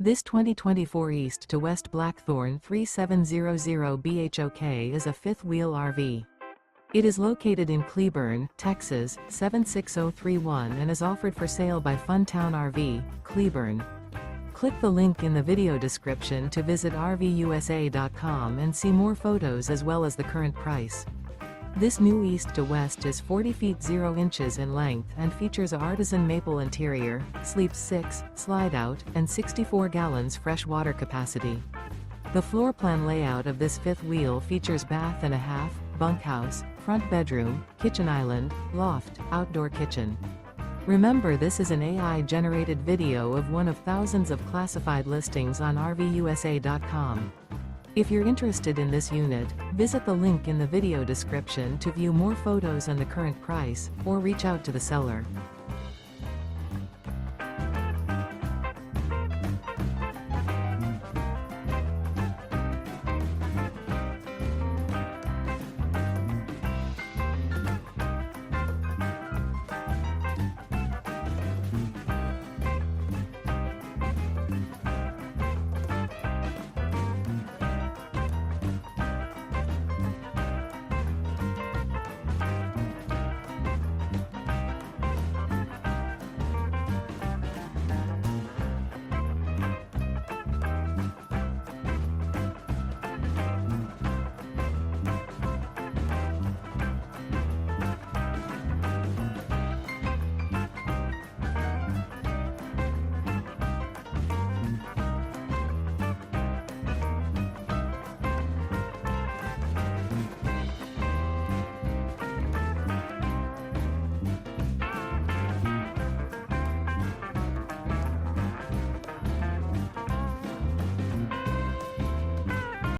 This 2024 East to West Blackthorn 3700 BHOK is a fifth-wheel RV. It is located in Cleburne, Texas, 76031 and is offered for sale by Funtown RV, Cleburne. Click the link in the video description to visit RVUSA.com and see more photos as well as the current price. This new East to West is 40 feet 0 inches in length and features a ARTISAN MAPLE interior, sleeps 6, slide-out, and 64 gallons fresh water capacity. The floor plan layout of this fifth wheel features bath and a half, bunkhouse, front bedroom, kitchen island, loft, outdoor kitchen. Remember, this is an AI-generated video of one of thousands of classified listings on RVUSA.com. If you're interested in this unit, visit the link in the video description to view more photos and the current price, or reach out to the seller.